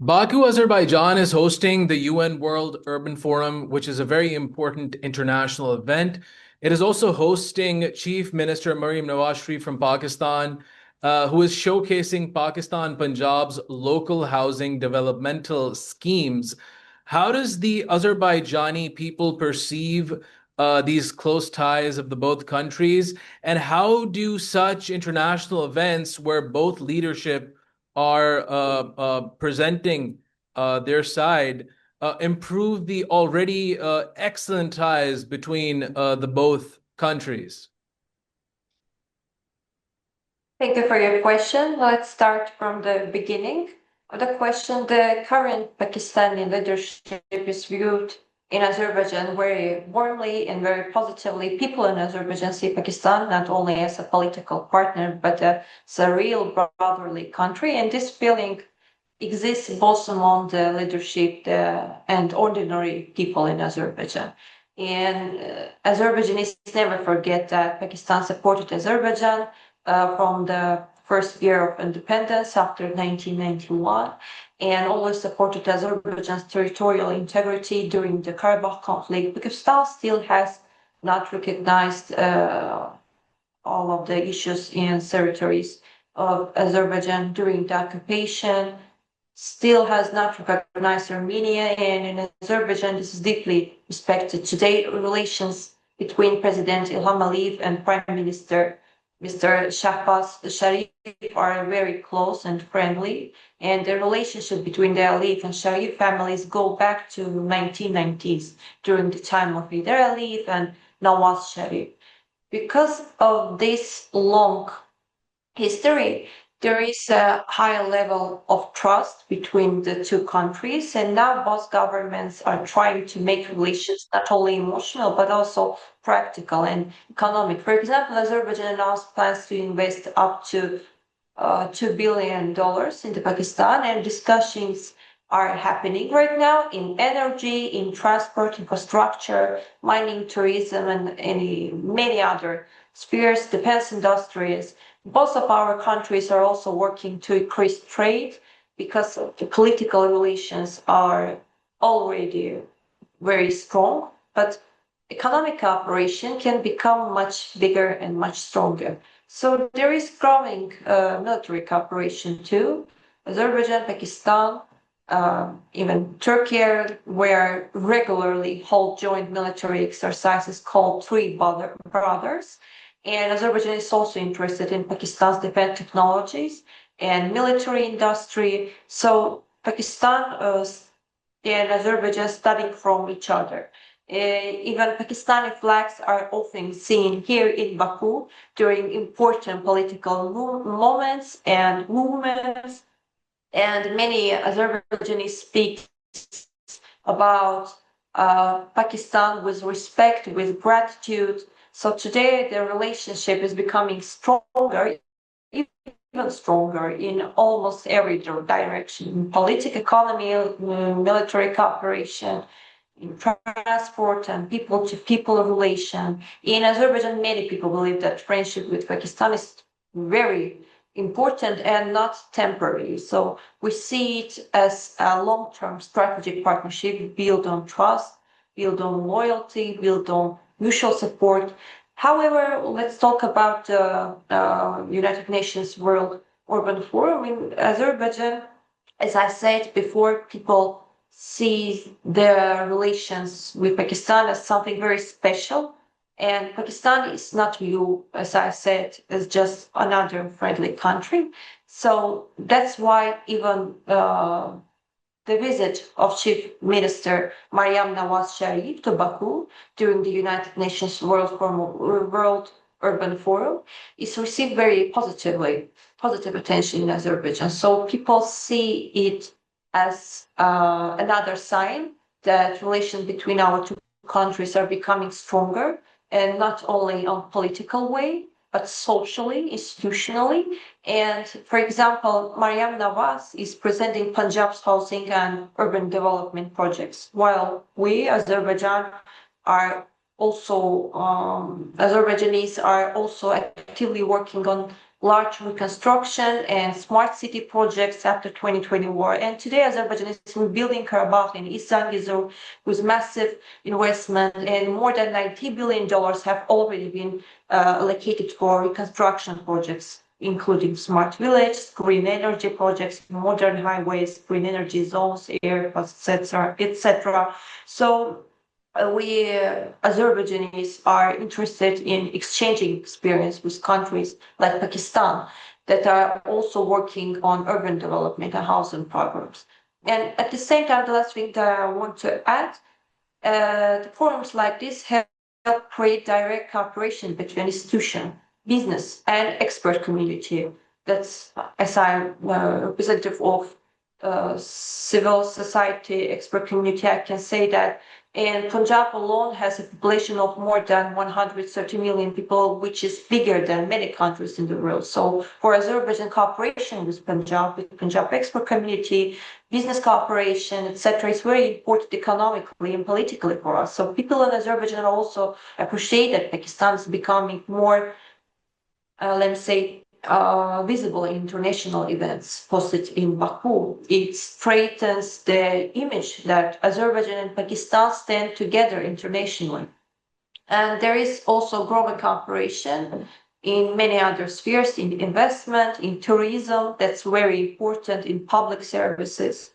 Baku, Azerbaijan is hosting the UN World Urban Forum, which is a very important international event. It is also hosting Chief Minister Maryam Nawaz from Pakistan, who is showcasing Pakistan Punjab's local housing developmental schemes. How does the Azerbaijani people perceive these close ties of the both countries? And how do such international events where both leadership are presenting their side improve the already excellent ties between the both countries? Thank you for your question. Let's start from the beginning of the question. The current Pakistani leadership is viewed in Azerbaijan very warmly and very positively. People in Azerbaijan see Pakistan not only as a political partner, but as a real brotherly country. And this feeling exists both among the leadership and ordinary people in Azerbaijan. And Azerbaijanis never forget that Pakistan supported Azerbaijan from the first year of independence after 1991 and always supported Azerbaijan's territorial integrity during the Karabakh conflict. Pakistan still has not recognized all of the issues and territories of Azerbaijan during the occupation, still has not recognized Armenia, and in Azerbaijan, this is deeply respected. Today, relations between President Ilham Aliyev and Prime Minister Mr. Shahbaz Sharif are very close and friendly, and the relationship between the Aliyev and Sharif families go back to 1990s during the time of Hyder Aliyev and Nawaz Sharif. Because of this long history, there is a high level of trust between the two countries, and now both governments are trying to make relations not only emotional but also practical and economic. For example, Azerbaijan announced plans to invest up to $2 billion into Pakistan, and discussions are happening right now in energy, in transport, infrastructure, mining, tourism, and many other spheres, defense industries. Both of our countries are also working to increase trade because the political relations are already very strong, but economic cooperation can become much bigger and much stronger. So there is growing military cooperation too. Azerbaijan, Pakistan, even Turkey, where regularly hold joint military exercises called Three Brothers. And Azerbaijan is also interested in Pakistan's defense technologies and military industry. So Pakistan and Azerbaijan studying from each other. Even Pakistani flags are often seen here in Baku during important political moments and movements. And many Azerbaijanis speak about Pakistan with respect, with gratitude. So today the relationship is becoming stronger, even stronger in almost every direction: in political economy, military cooperation, in transport and people to people relation. In Azerbaijan, many people believe that friendship with Pakistan is very important and not temporary. So we see it as a long-term strategic partnership built on trust, built on loyalty, built on mutual support. However, let's talk about the United Nations World Urban Forum in Azerbaijan. As I said before, people see their relations with Pakistan as something very special. And Pakistan is not viewed, as I said, as just another friendly country. So that's why even the visit of Chief Minister Maryam Nawaz to Baku during the United Nations World Urban Forum is received very positively, positive attention in Azerbaijan. So people see it as another sign that relations between our two countries are becoming stronger, and not only on political way, but socially, institutionally. And for example, Maryam Nawaz is presenting Punjab's housing and urban development projects, while we, Azerbaijan, Azerbaijanis are also actively working on large reconstruction and smart city projects after 2020 war. And today, Azerbaijan is rebuilding Karabakh and East Zangezur with massive investment, and more than $90 billion have already been allocated for reconstruction projects, including smart villages, green energy projects, modern highways, green energy zones, airports, etc., etc. So we Azerbaijanis are interested in exchanging experience with countries like Pakistan that are also working on urban development and housing programs. And at the same time, the last thing that I want to add, the forums like this help create direct cooperation between institution, business, and expert community. That's as I'm representative of civil society expert community, I can say that. And Punjab alone has a population of more than 130 million people, which is bigger than many countries in the world. So for Azerbaijan cooperation with Punjab expert community, business cooperation, etc., is very important economically and politically for us. So people in Azerbaijan also appreciate that Pakistan is becoming more, let me say, visible in international events hosted in Baku. It strengthens the image that Azerbaijan and Pakistan stand together internationally. And there is also growing cooperation in many other spheres, in investment, in tourism, that's very important, in public services.